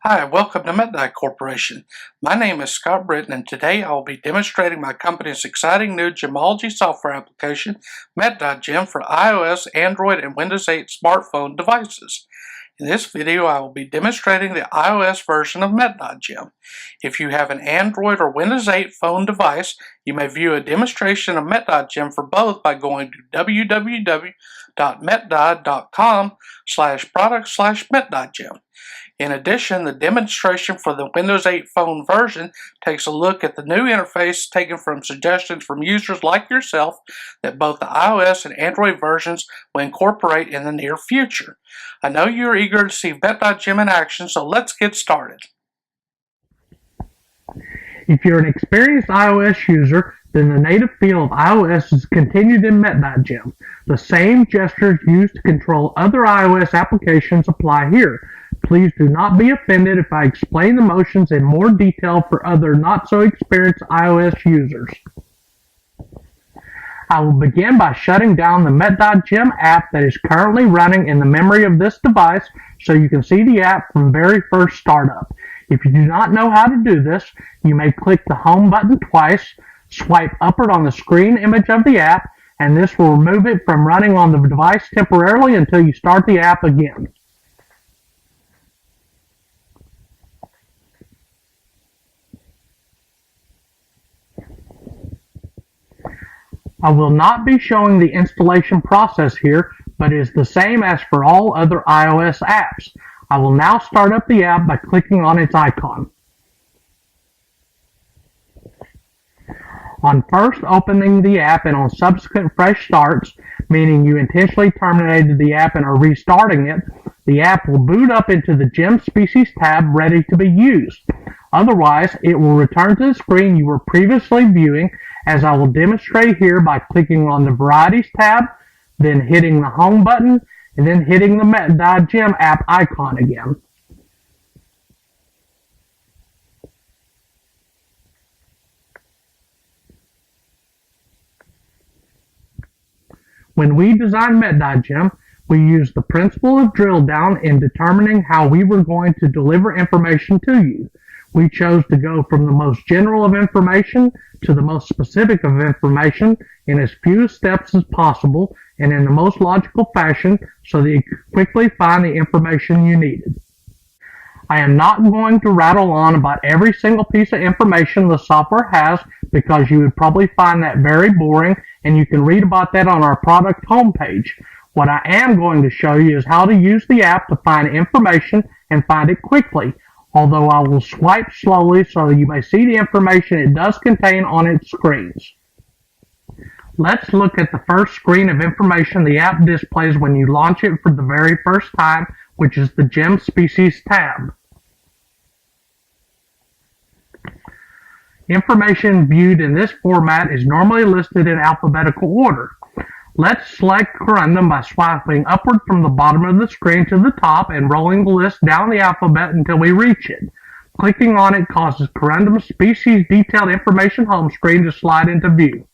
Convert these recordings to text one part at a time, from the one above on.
Hi, welcome to Metdia Corporation. My name is Scott Britton, and today I will be demonstrating my company's exciting new Gemology software application, MetdiaGem, for iOS, Android, and Windows 8 smartphone devices. In this video, I will be demonstrating the iOS version of MetdiaGem. If you have an Android or Windows 8 phone device, you may view a demonstration of MetdiaGem for both by going to www.metdia.com/product/MetdiaGem. In addition, the demonstration for the Windows 8 phone version takes a look at the new interface taken from suggestions from users like yourself that both the iOS and Android versions will incorporate in the near future. I know you're eager to see MetdiaGem in action, so let's get started. If you're an experienced iOS user, then the native feel of iOS is continued in MetdiaGem. The same gestures used to control other iOS applications apply here. Please do not be offended if I explain the motions in more detail for other not-so-experienced iOS users. I will begin by shutting down the MetdiaGem app that is currently running in the memory of this device so you can see the app from very first startup. If you do not know how to do this, you may click the home button twice, swipe upward on the screen image of the app, and this will remove it from running on the device temporarily until you start the app again. I will not be showing the installation process here, but it is the same as for all other iOS apps. I will now start up the app by clicking on its icon. On first opening the app and on subsequent fresh starts, meaning you intentionally terminated the app and are restarting it, the app will boot up into the Gem Species tab ready to be used. Otherwise, it will return to the screen you were previously viewing, as I will demonstrate here by clicking on the Varieties tab, then hitting the Home button, and then hitting the MetdiaGem app icon again. When we designed MetdiaGem, we used the principle of drill down in determining how we were going to deliver information to you. We chose to go from the most general of information to the most specific of information in as few steps as possible and in the most logical fashion so that you could quickly find the information you needed. I am not going to rattle on about every single piece of information the software has because you would probably find that very boring, and you can read about that on our product homepage. What I am going to show you is how to use the app to find information and find it quickly, although I will swipe slowly so you may see the information it does contain on its screens. Let's look at the first screen of information the app displays when you launch it for the very first time, which is the Gem Species tab. Information viewed in this format is normally listed in alphabetical order. Let's select corundum by swiping upward from the bottom of the screen to the top and rolling the list down the alphabet until we reach it. Clicking on it causes corundum species detailed information home screen to slide into view.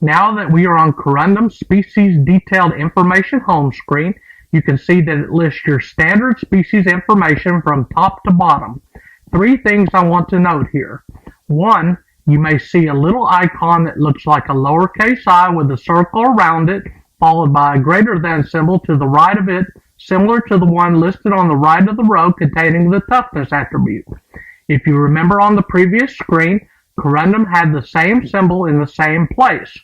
Now that we are on corundum species detailed information home screen, you can see that it lists your standard species information from top to bottom. Three things I want to note here. One, you may see a little icon that looks like a lowercase I with a circle around it, followed by a greater than symbol to the right of it, similar to the one listed on the right of the row containing the toughness attribute. If you remember on the previous screen, corundum had the same symbol in the same place.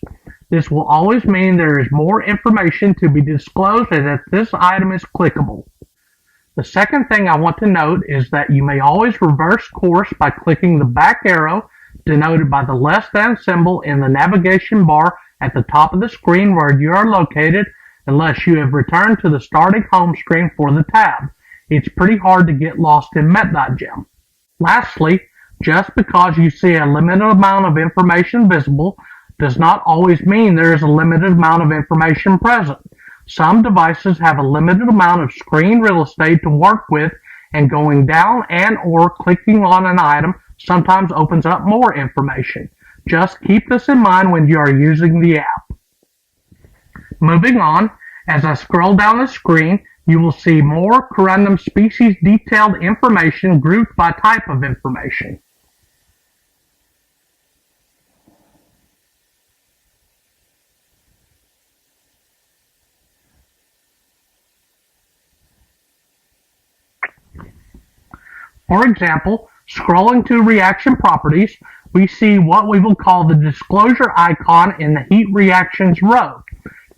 This will always mean there is more information to be disclosed and that this item is clickable. The second thing I want to note is that you may always reverse course by clicking the back arrow denoted by the less than symbol in the navigation bar at the top of the screen where you are located unless you have returned to the starting home screen for the tab. It's pretty hard to get lost in MetdiaGem. Lastly, just because you see a limited amount of information visible does not always mean there is a limited amount of information present. Some devices have a limited amount of screen real estate to work with, and going down and or clicking on an item sometimes opens up more information. Just keep this in mind when you are using the app. Moving on, as I scroll down the screen, you will see more corundum species detailed information grouped by type of information. For example, scrolling to reaction properties, we see what we will call the disclosure icon in the heat reactions row.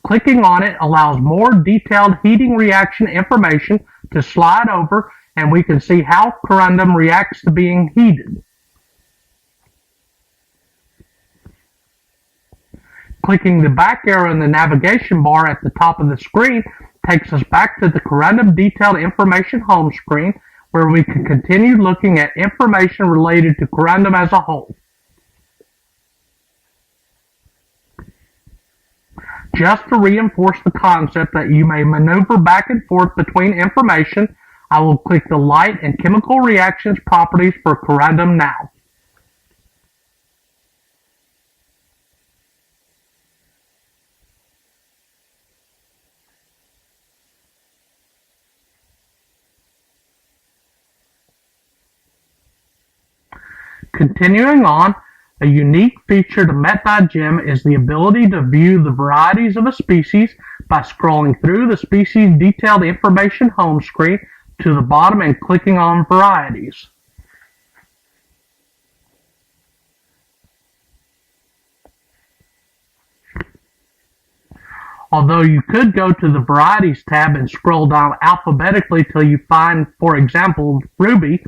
Clicking on it allows more detailed heating reaction information to slide over, and we can see how corundum reacts to being heated. Clicking the back arrow in the navigation bar at the top of the screen takes us back to the corundum detailed information home screen, where we can continue looking at information related to corundum as a whole. Just to reinforce the concept that you may maneuver back and forth between information, I will click the light and chemical reactions properties for corundum now. Continuing on, a unique feature to MetdiaGem is the ability to view the varieties of a species by scrolling through the species detailed information home screen to the bottom and clicking on varieties. Although you could go to the Varieties tab and scroll down alphabetically till you find, for example, ruby,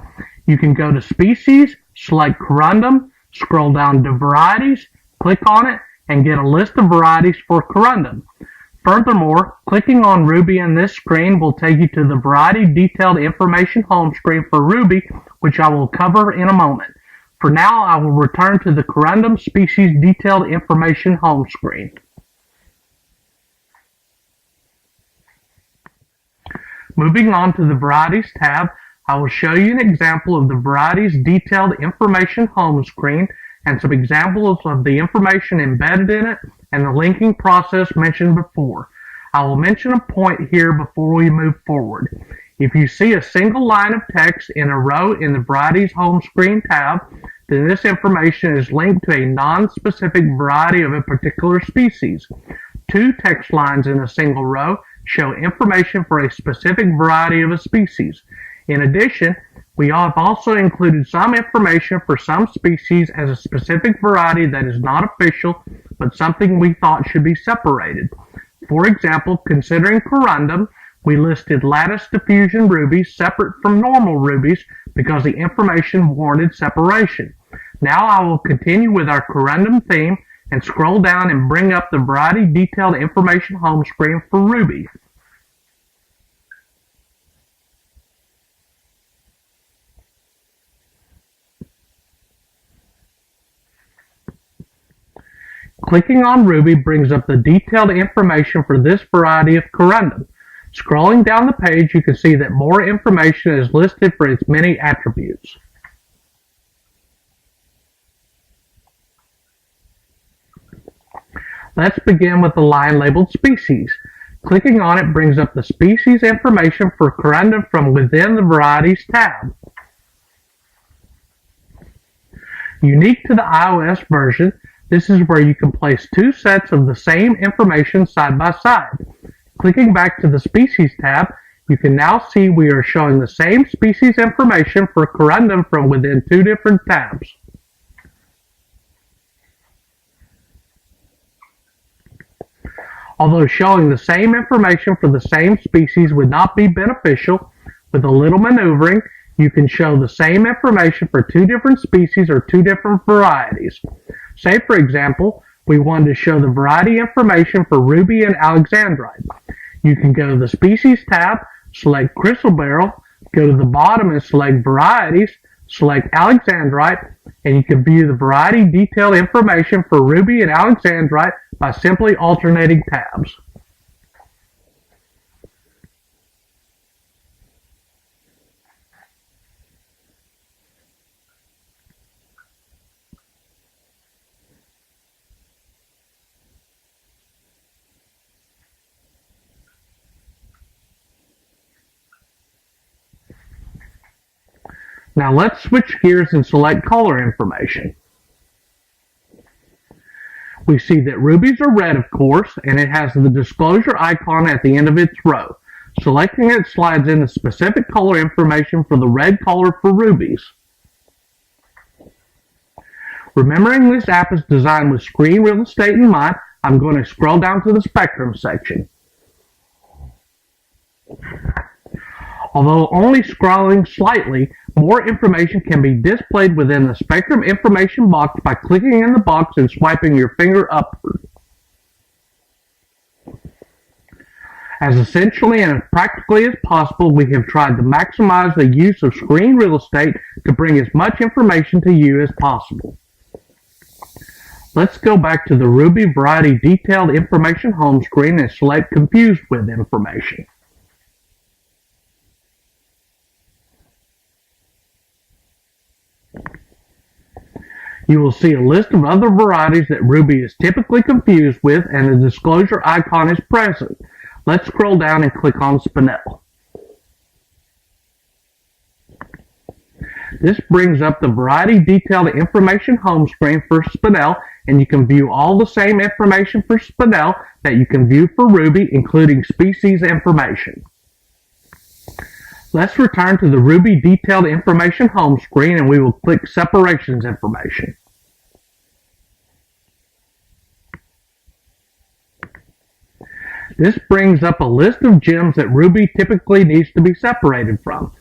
you can go to Species, select corundum, scroll down to Varieties, click on it, and get a list of varieties for corundum. Furthermore, clicking on ruby in this screen will take you to the Variety Detailed Information home screen for ruby, which I will cover in a moment. For now, I will return to the corundum Species Detailed Information home screen. Moving on to the Varieties tab, I will show you an example of the Varieties Detailed Information home screen and some examples of the information embedded in it and the linking process mentioned before. I will mention a point here before we move forward. If you see a single line of text in a row in the Varieties home screen tab, then this information is linked to a non-specific variety of a particular species. Two text lines in a single row show information for a specific variety of a species. In addition, we have also included some information for some species as a specific variety that is not official, but something we thought should be separated. For example, considering corundum, we listed lattice diffusion rubies separate from normal rubies because the information warranted separation. Now I will continue with our corundum theme and scroll down and bring up the Variety Detailed Information home screen for ruby. Clicking on ruby brings up the detailed information for this variety of corundum. Scrolling down the page, you can see that more information is listed for its many attributes. Let's begin with the line labeled Species. Clicking on it brings up the species information for corundum from within the Varieties tab. Unique to the iOS version, this is where you can place two sets of the same information side by side. Clicking back to the Species tab, you can now see we are showing the same species information for corundum from within two different tabs. Although showing the same information for the same species would not be beneficial, with a little maneuvering, you can show the same information for two different species or two different varieties. Say, for example, we wanted to show the variety information for ruby and alexandrite. You can go to the Species tab, select Crystal Beryl, go to the bottom and select Varieties, select alexandrite, and you can view the variety detailed information for ruby and alexandrite by simply alternating tabs. Now let's switch gears and select color information. We see that rubies are red, of course, and it has the disclosure icon at the end of its row. Selecting it slides in the specific color information for the red color for rubies. Remembering this app is designed with screen real estate in mind, I'm going to scroll down to the spectrum section. Although only scrolling slightly, more information can be displayed within the spectrum information box by clicking in the box and swiping your finger upward. As essentially and as practically as possible, we have tried to maximize the use of screen real estate to bring as much information to you as possible. Let's go back to the Ruby Variety Detailed Information home screen and select Confused with Information. You will see a list of other varieties that Ruby is typically confused with, and the disclosure icon is present. Let's scroll down and click on Spinel. This brings up the Variety Detailed Information home screen for Spinel, and you can view all the same information for Spinel that you can view for Ruby, including species information. Let's return to the Ruby Detailed Information home screen, and we will click Separations Information. This brings up a list of gems that Ruby typically needs to be separated from.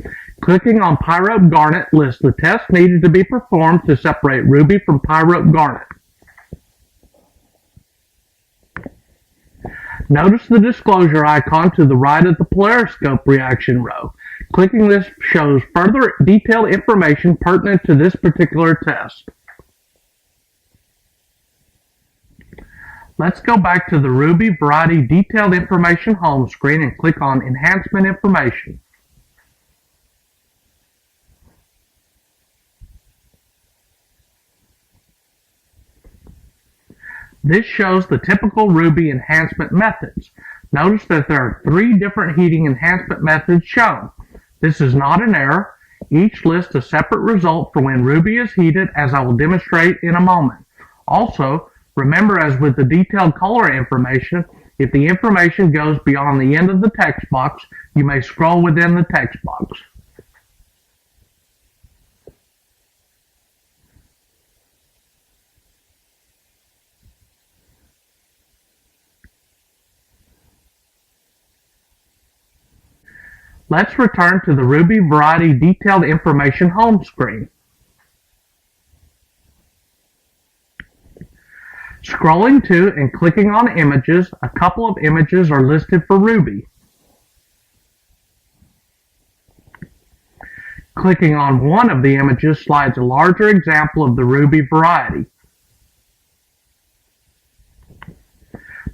Clicking on Pyrope Garnet lists the tests needed to be performed to separate Ruby from Pyrope Garnet. Notice the disclosure icon to the right of the polariscope reaction row. Clicking this shows further detailed information pertinent to this particular test. Let's go back to the Ruby Variety Detailed Information home screen and click on Enhancement Information. This shows the typical Ruby enhancement methods. Notice that there are 3 different heating enhancement methods shown. This is not an error. Each lists a separate result for when Ruby is heated, as I will demonstrate in a moment. Also, remember, as with the detailed color information, if the information goes beyond the end of the text box, you may scroll within the text box. Let's return to the Ruby Variety Detailed Information home screen. Scrolling to and clicking on Images, a couple of images are listed for Ruby. Clicking on one of the images slides a larger example of the Ruby variety.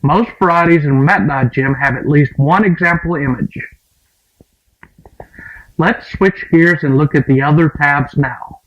Most varieties in MetdiaGem have at least one example image. Let's switch gears and look at the other tabs now.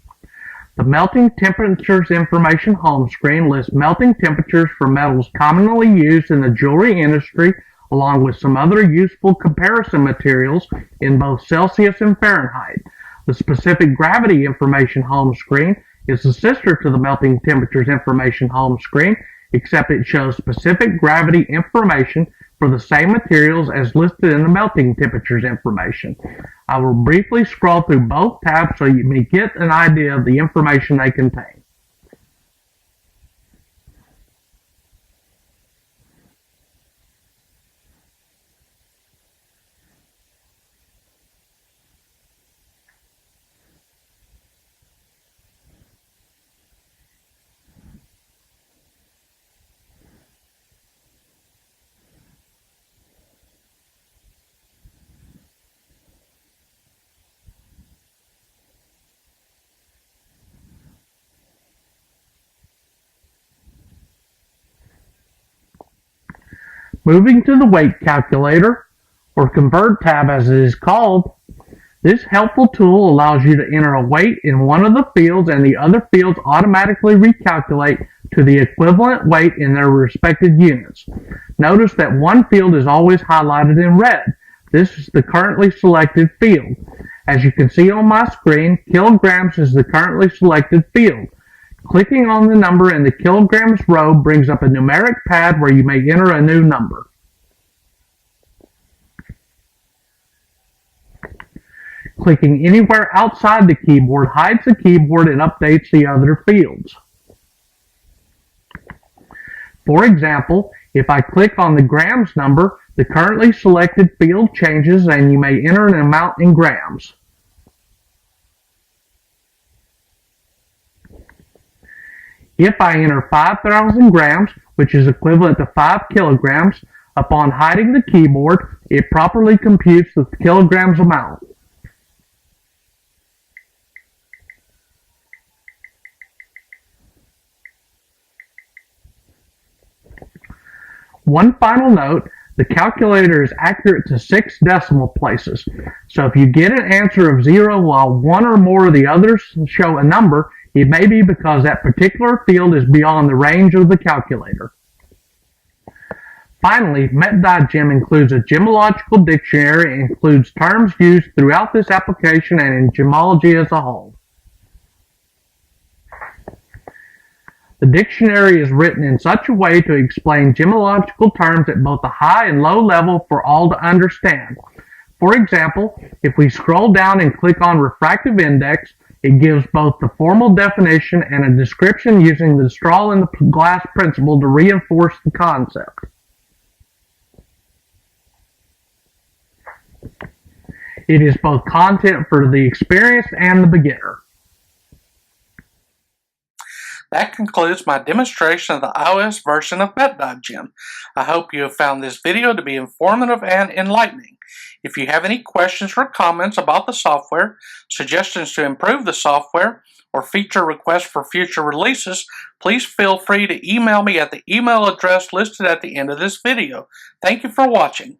The Melting Temperatures Information home screen lists melting temperatures for metals commonly used in the jewelry industry, along with some other useful comparison materials in both Celsius and Fahrenheit. The Specific Gravity Information home screen is the sister to the Melting Temperatures Information home screen, except it shows specific gravity information for the same materials as listed in the melting temperatures information. I will briefly scroll through both tabs so you may get an idea of the information they contain. Moving to the weight calculator, or convert tab as it is called, this helpful tool allows you to enter a weight in one of the fields and the other fields automatically recalculate to the equivalent weight in their respective units. Notice that one field is always highlighted in red. This is the currently selected field. As you can see on my screen, kilograms is the currently selected field. Clicking on the number in the kilograms row brings up a numeric pad where you may enter a new number. Clicking anywhere outside the keyboard hides the keyboard and updates the other fields. For example, if I click on the grams number, the currently selected field changes and you may enter an amount in grams. If I enter 5,000 grams, which is equivalent to 5 kilograms, upon hiding the keyboard, it properly computes the kilograms amount. One final note, the calculator is accurate to 6 decimal places. So if you get an answer of 0 while one or more of the others show a number, it may be because that particular field is beyond the range of the calculator. Finally, MetdiaGem includes a gemological dictionary and includes terms used throughout this application and in gemology as a whole. The dictionary is written in such a way to explain gemological terms at both a high and low level for all to understand. For example, if we scroll down and click on refractive index, it gives both the formal definition and a description using the straw in the glass principle to reinforce the concept. It is both content for the experienced and the beginner. That concludes my demonstration of the iOS version of MetdiaGem. I hope you have found this video to be informative and enlightening. If you have any questions or comments about the software, suggestions to improve the software, or feature requests for future releases, please feel free to email me at the email address listed at the end of this video. Thank you for watching.